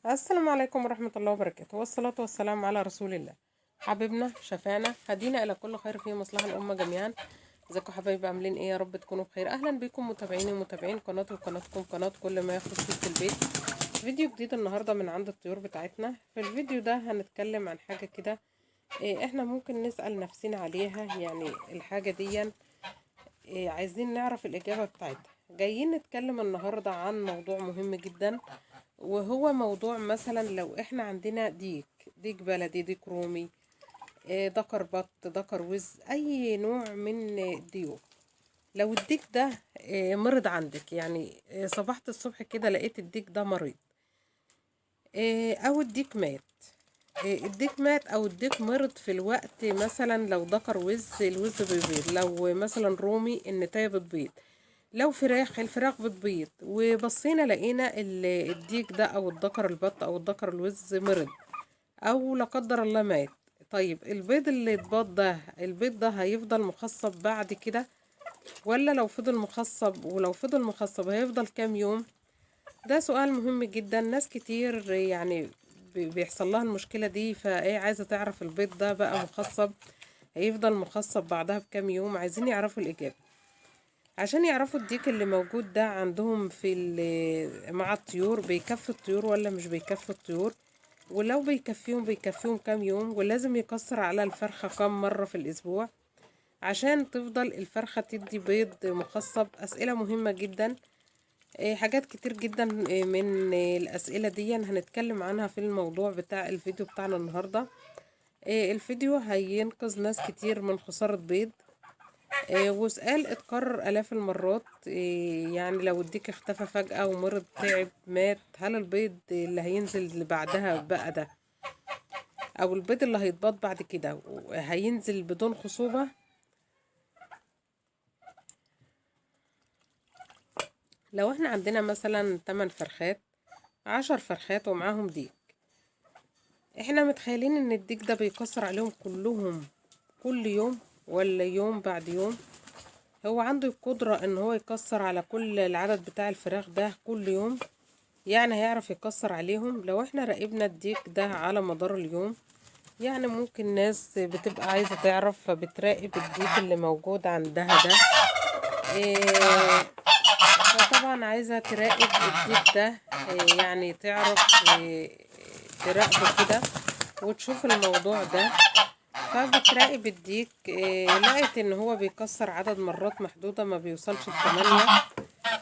السلام عليكم ورحمة الله وبركاته، والصلاة والسلام على رسول الله. حبيبنا شفانا هدينا إلى كل خير في مصلحة الأمة جميعا. ازيكم حبايبي، عاملين ايه؟ يا رب تكونوا بخير. أهلا بكم متابعيني ومتابعين قناتي وقناتكم قناة كل ما يخص في البيت. فيديو جديد النهاردة من عند الطيور بتاعتنا. في الفيديو ده هنتكلم عن حاجة كده احنا ممكن نسأل نفسنا عليها، يعني الحاجة دي عايزين نعرف الإجابة بتاعتها. جايين نتكلم النهاردة عن موضوع مهم جدا، وهو موضوع مثلا لو احنا عندنا ديك بلدي، ديك رومي، دكر بط، دكر وز، اي نوع من الديوك. لو الديك ده مرض عندك، يعني صبحت الصبح كده لقيت الديك ده مريض، او الديك مات. الديك مات او الديك مرض في الوقت، مثلا لو ذكر وز الوز بيبيض، لو مثلا رومي النتاية بتبيض، لو فراخ الفراخ بتبيض، وبصينا لقينا الديك ده او الذكر البط او الذكر الوز مرض او لا قدر الله مات. طيب البيض اللي اتباض ده، البيض ده هيفضل مخصب بعد كده، ولا لو فضل مخصب؟ ولو فضل مخصب هيفضل كام يوم؟ ده سؤال مهم جدا. ناس كتير يعني بيحصل لها المشكلة دي، فايه عايزة تعرف البيض ده بقى مخصب هيفضل مخصب بعدها بكام يوم. عايزين يعرفوا الإجابة عشان يعرفوا الديك اللي موجود ده عندهم في مع الطيور بيكفي الطيور ولا مش بيكفي الطيور، ولو بيكفيهم كام يوم، ولازم يكسر على الفرخة كام مرة في الأسبوع عشان تفضل الفرخة تدي بيض مخصب. أسئلة مهمة جدا، حاجات كتير جدا من الأسئلة دي هنتكلم عنها في الموضوع بتاع الفيديو بتاعنا النهاردة. الفيديو هينقذ ناس كتير من خسارة بيض، وسؤال اتكرر آلاف المرات. يعني لو الديك اختفى فجأة ومرض تعب مات، هل البيض اللي هينزل اللي بعدها بقى ده، أو البيض اللي هيتباض بعد كده هينزل بدون خصوبة؟ لو احنا عندنا مثلا 8 فرخات، 10 فرخات ومعاهم ديك، احنا متخيلين ان الديك ده بيكسر عليهم كلهم كل يوم ولا يوم بعد يوم؟ هو عنده القدرة ان هو يكسر على كل العدد بتاع الفراخ ده كل يوم؟ يعني هيعرف يكسر عليهم؟ لو احنا راقبنا الديك ده على مدار اليوم، يعني ممكن ناس بتبقى عايزة تعرف فبتراقب الديك اللي موجود عندها ده. إيه، فطبعا عايزة تراقب الديك ده، يعني تعرف تراقبه كده وتشوف الموضوع ده. فبتراقب الديك، لقيت ان هو بيكسر عدد مرات محدودة، ما بيوصلش ل8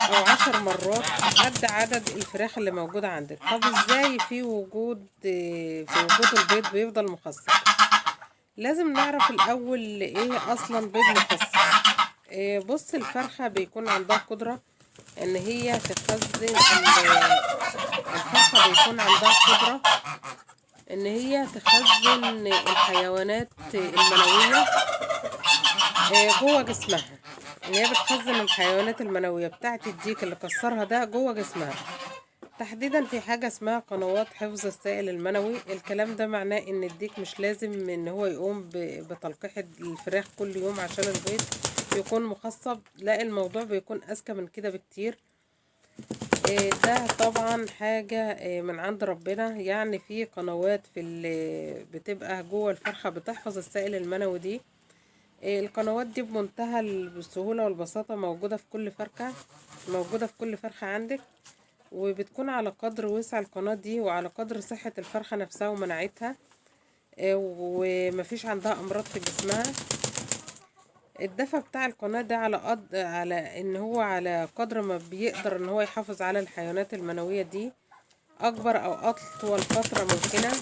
او 10 مرات قد عدد الفراخ اللي موجودة عندك. طب ازاي في وجود البيض بيفضل مخصب؟ لازم نعرف الاول ايه اصلا بيض مخصب. بص، الفرخة بيكون عندها قدرة ان هي تخزن الفرخة بيكون عندها قدرة ان هي تخزن الحيوانات المنوية جوه جسمها. ان هي بتخزن الحيوانات المنوية بتاعت الديك اللي كسرها ده جوه جسمها، تحديدا في حاجة اسمها قنوات حفظ السائل المنوي. الكلام ده معناه ان الديك مش لازم ان هو يقوم بتلقيح الفراخ كل يوم عشان البيض يكون مخصب، لا، الموضوع بيكون اذكى من كده بكتير. ده طبعا حاجة من عند ربنا. يعني في قنوات بتبقى جوه الفرخة بتحفظ السائل المنوي دي. القنوات دي بمنتهى السهولة والبساطة موجودة في كل فرخة، موجودة في كل فرخة عندك، وبتكون على قدر وسع القناة دي وعلى قدر صحة الفرخة نفسها ومناعتها، ومفيش عندها أمراض في جسمها. الدفع بتاع القناة ده على ان هو على قدر ما بيقدر ان هو يحافظ على الحيوانات المنوية دي اكبر او اطول فترة ممكنة.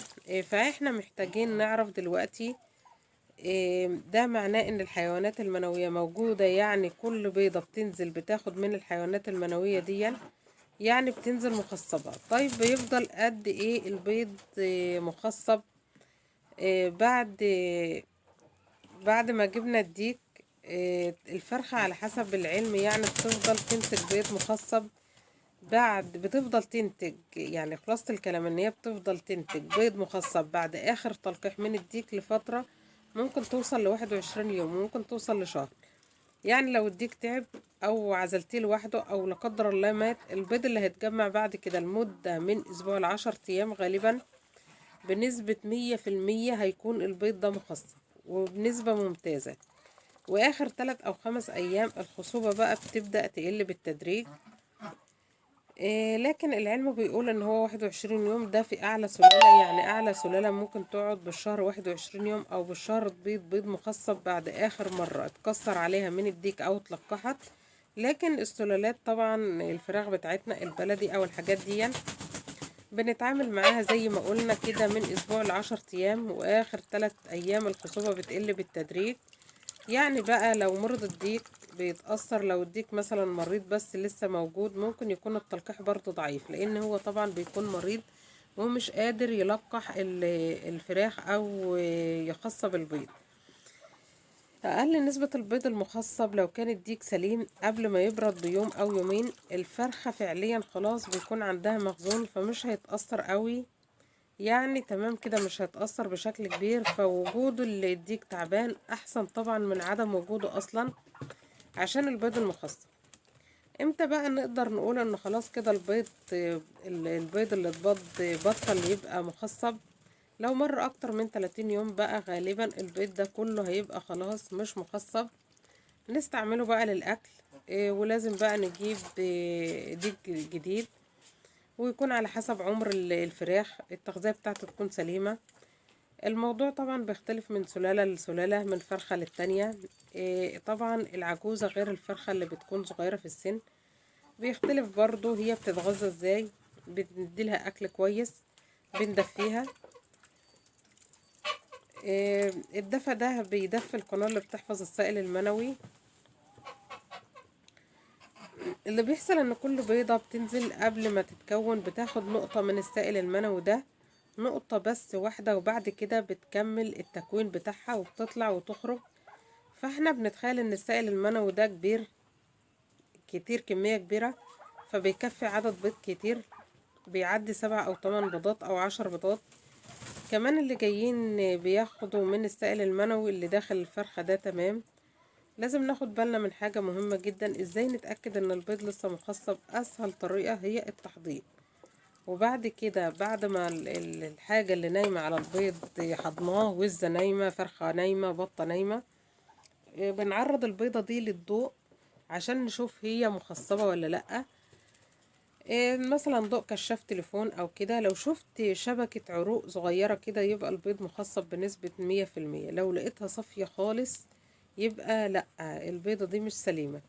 فاحنا محتاجين نعرف دلوقتي، ده معناه ان الحيوانات المنوية موجودة، يعني كل بيضة بتنزل بتاخد من الحيوانات المنوية دي، يعني بتنزل مخصبة. طيب بيفضل قد ايه البيض مخصب بعد ما جبنا الديك؟ الفرخة على حسب العلم يعني بتفضل تنتج بيض مخصب، بتفضل تنتج، يعني خلاصة الكلام ان هي بتفضل تنتج بيض مخصب بعد اخر تلقيح من الديك لفترة ممكن توصل ل21 يوم، ممكن توصل لشهر. يعني لو الديك تعب او عزلتيه لوحده او لا قدر الله مات، البيض اللي هيتجمع بعد كده لمدة من اسبوع ل10 ايام غالبا بنسبة 100% هيكون البيض ده مخصب وبنسبة ممتازة. واخر 3 او 5 ايام الخصوبة بقى بتبدأ تقل بالتدريج. لكن العلم بيقول ان هو 21 يوم ده في اعلى سلالة، يعني اعلى سلالة ممكن تقعد بالشهر 21 يوم او بالشهر تبيض بيض مخصب بعد اخر مرة اتكسر عليها من الديك او اتلقحت. لكن السلالات طبعا الفراخ بتاعتنا البلدي او الحاجات دي بنتعامل معاها زي ما قلنا كده من اسبوع ل10 ايام، واخر 3 ايام الخصوبة بتقل بالتدريج. يعني بقى لو مرض الديك بيتأثر، لو الديك مثلا مريض بس لسه موجود ممكن يكون التلقيح برضه ضعيف، لان هو طبعا بيكون مريض ومش قادر يلقح الفراخ او يخصب البيض. اقل نسبة البيض المخصب لو كان الديك سليم قبل ما يبرد بيوم او يومين، الفرخة فعليا خلاص بيكون عندها مخزون فمش هيتأثر قوي، يعني تمام كده مش هيتأثر بشكل كبير. فوجوده اللي يديك تعبان احسن طبعا من عدم وجوده اصلا عشان البيض المخصب. امتى بقى نقدر نقول ان خلاص كده البيض اللي اتبض بطل يبقى مخصب؟ لو مر اكتر من 30 يوم بقى غالبا البيض ده كله هيبقى خلاص مش مخصب، نستعمله بقى للاكل. ولازم بقى نجيب ديك جديد، ويكون على حسب عمر الفراخ التغذية بتاعته تكون سليمة. الموضوع طبعا بيختلف من سلالة لسلالة، من فرخة للتانية. طبعا العجوزة غير الفرخة اللي بتكون صغيرة في السن، بيختلف برضو هي بتتغذى ازاي. بنديلها اكل كويس، بندفيها. الدفا ده بيدفي القناة اللي بتحفظ السائل المنوي. اللي بيحصل ان كل بيضة بتنزل قبل ما تتكون بتاخد نقطة من السائل المنوي ده، نقطة بس واحدة، وبعد كده بتكمل التكوين بتاعها وبتطلع وتخرج. فاحنا بنتخيل ان السائل المنوي ده كبير كتير، كمية كبيرة، فبيكفي عدد بيض كتير، بيعدي 7 أو 8 بيضات أو 10 بيضات. كمان اللي جايين بياخدوا من السائل المنوي اللي داخل الفرخة ده تمام. لازم ناخد بالنا من حاجة مهمة جدا، ازاي نتأكد ان البيض لسه مخصب. اسهل طريقة هي التحضير، وبعد كده بعد ما الحاجة اللي نايمة على البيض حضناه، وزة نايمة، فرخة نايمة، بطة نايمة، بنعرض البيضة دي للضوء عشان نشوف هي مخصبة ولا لأ. مثلا ضوء كشاف تليفون او كده، لو شفت شبكة عروق صغيرة كده يبقى البيض مخصب بنسبة 100%. لو لقيتها صافية خالص يبقى لأ، البيضة دي مش سليمة.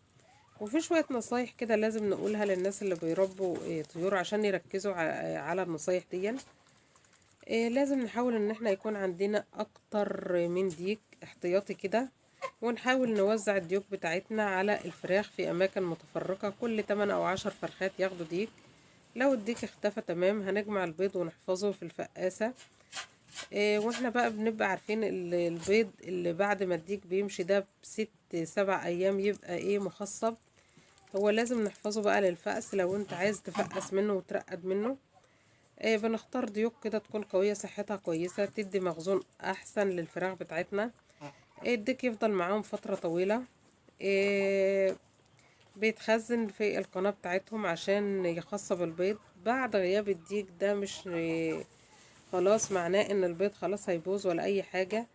وفي شوية نصايح كده لازم نقولها للناس اللي بيربوا طيور عشان يركزوا على النصايح دي. لازم نحاول ان احنا يكون عندنا اكتر من ديك احتياطي كده، ونحاول نوزع الديوك بتاعتنا على الفراخ في اماكن متفرقة، كل 8 او 10 فرخات ياخدوا ديك. لو الديك اختفى تمام هنجمع البيض ونحفظه في الفقاسة. واحنا بقى بنبقى عارفين البيض اللي بعد ما الديك بيمشي ده ب6 7 ايام يبقى مخصب. هو لازم نحفظه بقى للفأس لو انت عايز تفقس منه وترقد منه. بنختار ديوك كده تكون قوية، صحتها كويسة، تدي مخزون احسن للفراخ بتاعتنا. الديك يفضل معاهم فترة طويلة. بيتخزن في القناة بتاعتهم عشان يخصب البيض. بعد غياب الديك ده مش خلاص معناه ان البيض خلاص هيبوظ ولا اي حاجة.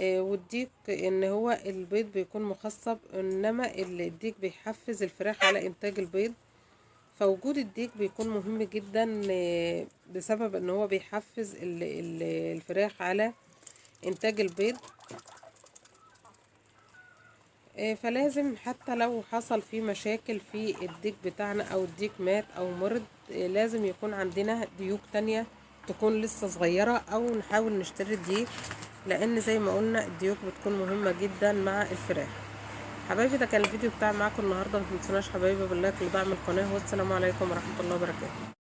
والديك ان هو البيض بيكون مخصب، انما الديك بيحفز الفراخ على انتاج البيض. فوجود الديك بيكون مهم جدا بسبب ان هو بيحفز الفراخ على انتاج البيض. فلازم حتى لو حصل فيه مشاكل في الديك بتاعنا او الديك مات او مرض، لازم يكون عندنا ديوك تانية تكون لسه صغيرة، او نحاول نشتري ديك، لان زي ما قلنا الديوك بتكون مهمة جدا مع الفراخ. حبايبي ده كان الفيديو بتاع معاكم النهاردة، متنسوناش حبايبي باللايك ودعم القناة، والسلام عليكم ورحمة الله وبركاته.